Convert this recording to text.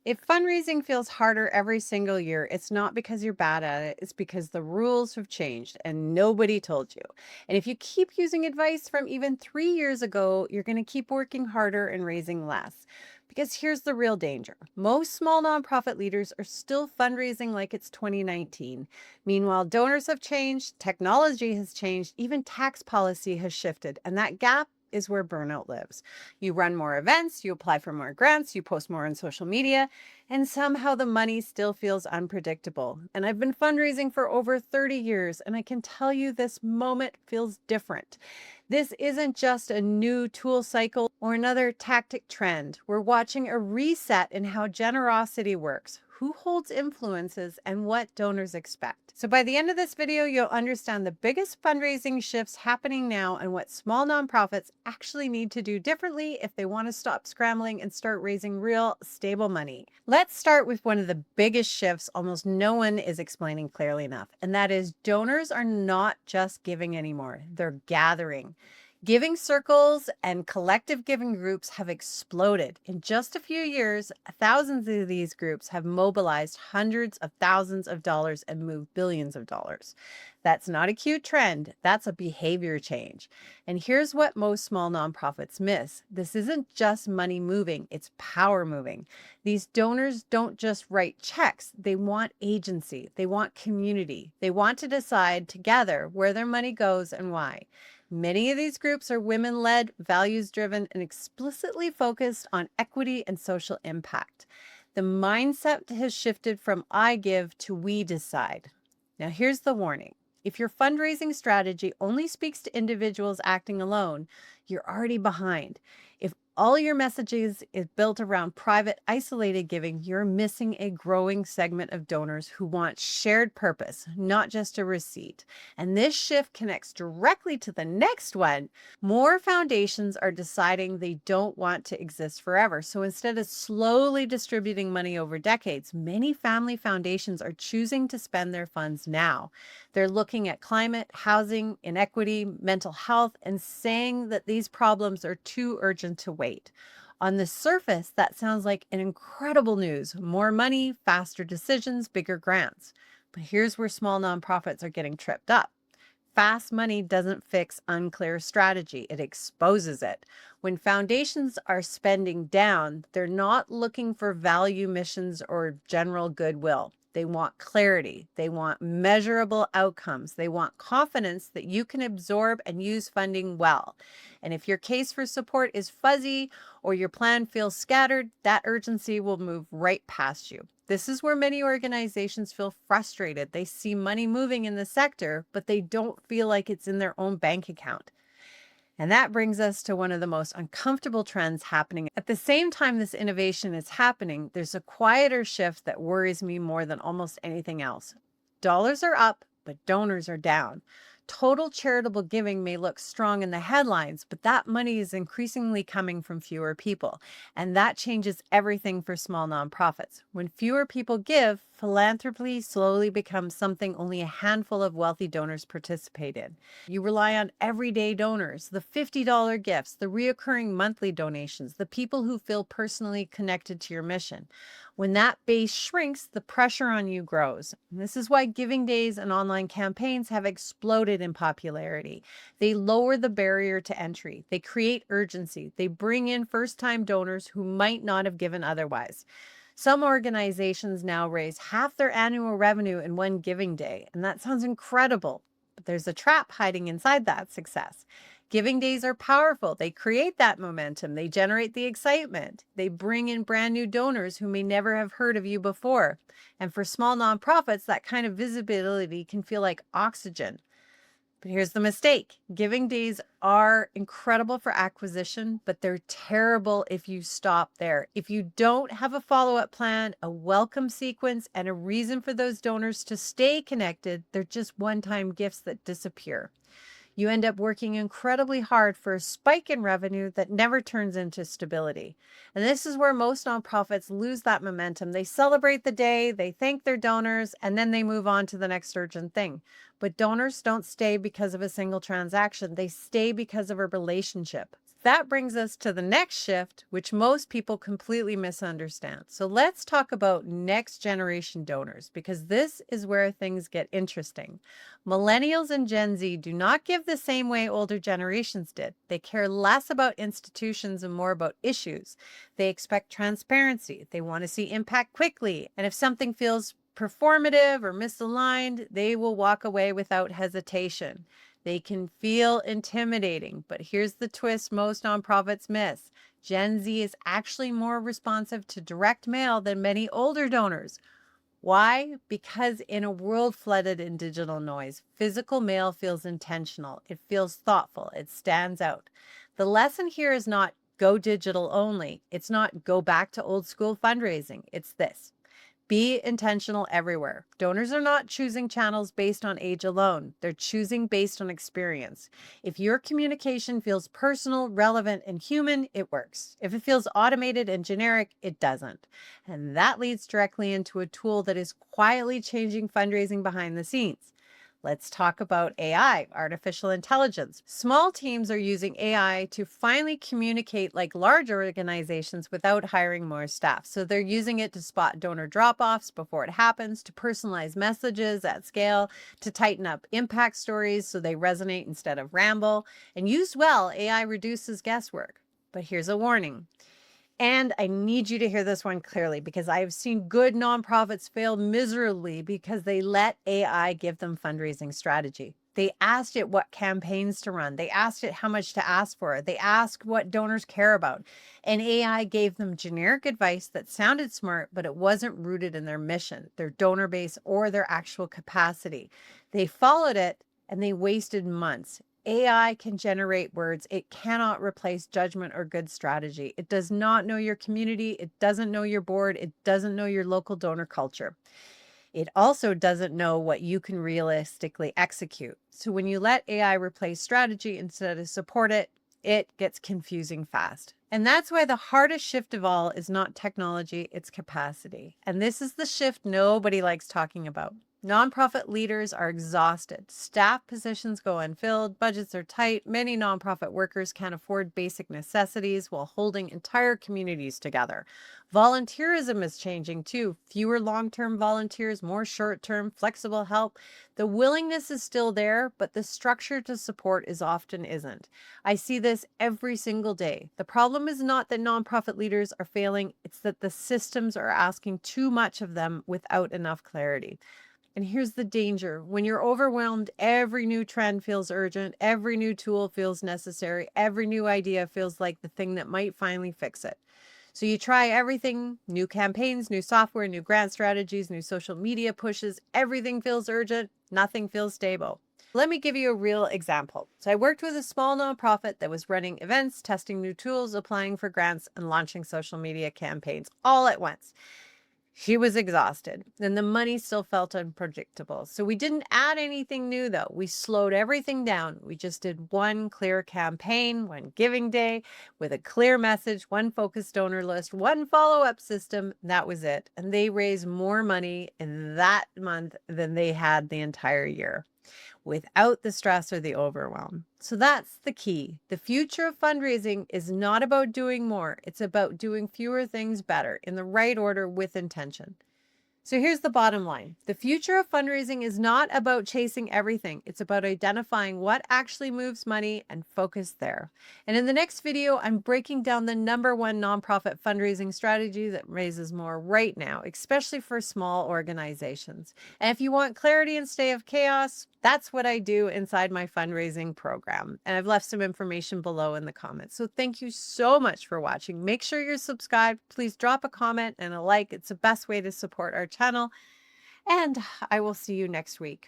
If fundraising feels harder every single year, it's not because you're bad at it. It's because the rules have changed and nobody told you. And if you keep using advice from even 3 years ago, you're going to keep working harder and raising less. Because here's the real danger: most small nonprofit leaders are still fundraising like it's 2019. Meanwhile, donors have changed, technology has changed, even tax policy has shifted. And that gap is where burnout lives. You run more events, you apply for more grants, you post more on social media, and somehow the money still feels unpredictable. And I've been fundraising for over 30 years, and I can tell you this moment feels different. This isn't just a new tool cycle or another tactic trend. We're watching a reset in how generosity works, who holds influences, and what donors expect. So by the end of this video, you'll understand the biggest fundraising shifts happening now and what small nonprofits actually need to do differently if they want to stop scrambling and start raising real, stable money. Let's start with one of the biggest shifts almost no one is explaining clearly enough, and that is donors are not just giving anymore, they're gathering. Giving circles and collective giving groups have exploded. In just a few years, thousands of these groups have mobilized hundreds of thousands of dollars and moved billions of dollars. That's not a cute trend, that's a behavior change. And here's what most small nonprofits miss: this isn't just money moving, it's power moving. These donors don't just write checks, they want agency, they want community, they want to decide together where their money goes and why. Many of these groups are women led, values driven, and explicitly focused on equity and social impact. The mindset has shifted from I give to we decide. Now, here's the warning: if your fundraising strategy only speaks to individuals acting alone, you're already behind. If all your messages is built around private, isolated giving, you're missing a growing segment of donors who want shared purpose, not just a receipt. And this shift connects directly to the next one. More foundations are deciding they don't want to exist forever. So instead of slowly distributing money over decades, many family foundations are choosing to spend their funds now. They're looking at climate, housing, inequity, mental health, and saying that these problems are too urgent to wait. On the surface, that sounds like an incredible news: more money, faster decisions, bigger grants. But here's where small nonprofits are getting tripped up. Fast money doesn't fix unclear strategy, it exposes it. When foundations are spending down, they're not looking for value missions or general goodwill. They want clarity. They want measurable outcomes. They want confidence that you can absorb and use funding well. And if your case for support is fuzzy or your plan feels scattered, that urgency will move right past you. This is where many organizations feel frustrated. They see money moving in the sector, but they don't feel like it's in their own bank account. And that brings us to one of the most uncomfortable trends happening. At the same time this innovation is happening, there's a quieter shift that worries me more than almost anything else. Dollars are up, but donors are down. Total charitable giving may look strong in the headlines, but that money is increasingly coming from fewer people. And that changes everything for small nonprofits. When fewer people give, philanthropy slowly becomes something only a handful of wealthy donors participate in. You rely on everyday donors, the $50 gifts, the reoccurring monthly donations, the people who feel personally connected to your mission. When that base shrinks, the pressure on you grows. And this is why giving days and online campaigns have exploded in popularity. They lower the barrier to entry. They create urgency. They bring in first-time donors who might not have given otherwise. Some organizations now raise half their annual revenue in one giving day, and that sounds incredible. But there's a trap hiding inside that success. Giving days are powerful. They create that momentum. They generate the excitement. They bring in brand new donors who may never have heard of you before. And for small nonprofits, that kind of visibility can feel like oxygen. But here's the mistake: giving days are incredible for acquisition, but they're terrible if you stop there. If you don't have a follow-up plan, a welcome sequence, and a reason for those donors to stay connected, they're just one-time gifts that disappear. You end up working incredibly hard for a spike in revenue that never turns into stability. And this is where most nonprofits lose that momentum. They celebrate the day, they thank their donors, and then they move on to the next urgent thing. But donors don't stay because of a single transaction. They stay because of a relationship. That brings us to the next shift, which most people completely misunderstand. So let's talk about next generation donors, because this is where things get interesting. Millennials and Gen Z do not give the same way older generations did. They care less about institutions and more about issues. They expect transparency. They want to see impact quickly. And if something feels performative or misaligned, they will walk away without hesitation. They can feel intimidating, but here's the twist most nonprofits miss. Gen Z is actually more responsive to direct mail than many older donors. Why? Because in a world flooded in digital noise, physical mail feels intentional. It feels thoughtful. It stands out. The lesson here is not go digital only. It's not go back to old school fundraising. It's this: be intentional everywhere. Donors are not choosing channels based on age alone. They're choosing based on experience. If your communication feels personal, relevant, and human, it works. If it feels automated and generic, it doesn't. And that leads directly into a tool that is quietly changing fundraising behind the scenes. Let's talk about AI, artificial intelligence. Small teams are using AI to finally communicate like large organizations without hiring more staff. So they're using it to spot donor drop-offs before it happens, to personalize messages at scale, to tighten up impact stories so they resonate instead of ramble. And used well, AI reduces guesswork. But here's a warning. And I need you to hear this one clearly, because I have seen good nonprofits fail miserably because they let AI give them fundraising strategy. They asked it what campaigns to run. They asked it how much to ask for. They asked what donors care about. And AI gave them generic advice that sounded smart, but it wasn't rooted in their mission, their donor base, or their actual capacity. They followed it and they wasted months. AI can generate words. It cannot replace judgment or good strategy. It does not know your community. It doesn't know your board. It doesn't know your local donor culture. It also doesn't know what you can realistically execute. So when you let AI replace strategy instead of support it, it gets confusing fast. And that's why the hardest shift of all is not technology, it's capacity. And this is the shift nobody likes talking about. Nonprofit leaders are exhausted. Staff positions go unfilled, budgets are tight. Many nonprofit workers can't afford basic necessities while holding entire communities together. Volunteerism is changing too. Fewer long-term volunteers, more short-term, flexible help. The willingness is still there, but the structure to support is often isn't. I see this every single day. The problem is not that nonprofit leaders are failing, it's that the systems are asking too much of them without enough clarity. And here's the danger. When you're overwhelmed, every new trend feels urgent, every new tool feels necessary, every new idea feels like the thing that might finally fix it. So you try everything, new campaigns, new software, new grant strategies, new social media pushes, everything feels urgent, nothing feels stable. Let me give you a real example. So I worked with a small nonprofit that was running events, testing new tools, applying for grants, and launching social media campaigns all at once. She was exhausted, and the money still felt unpredictable. So we didn't add anything new, though. We slowed everything down. We just did one clear campaign, one giving day with a clear message, one focused donor list, one follow-up system. That was it. And they raised more money in that month than they had the entire year, without the stress or the overwhelm. So that's the key. The future of fundraising is not about doing more. It's about doing fewer things better in the right order with intention. So here's the bottom line. The future of fundraising is not about chasing everything. It's about identifying what actually moves money and focus there. And in the next video, I'm breaking down the #1 nonprofit fundraising strategy that raises more right now, especially for small organizations. And if you want clarity instead of chaos, that's what I do inside my fundraising program. And I've left some information below in the comments. So thank you so much for watching. Make sure you're subscribed. Please drop a comment and a like. It's the best way to support our channel. And I will see you next week.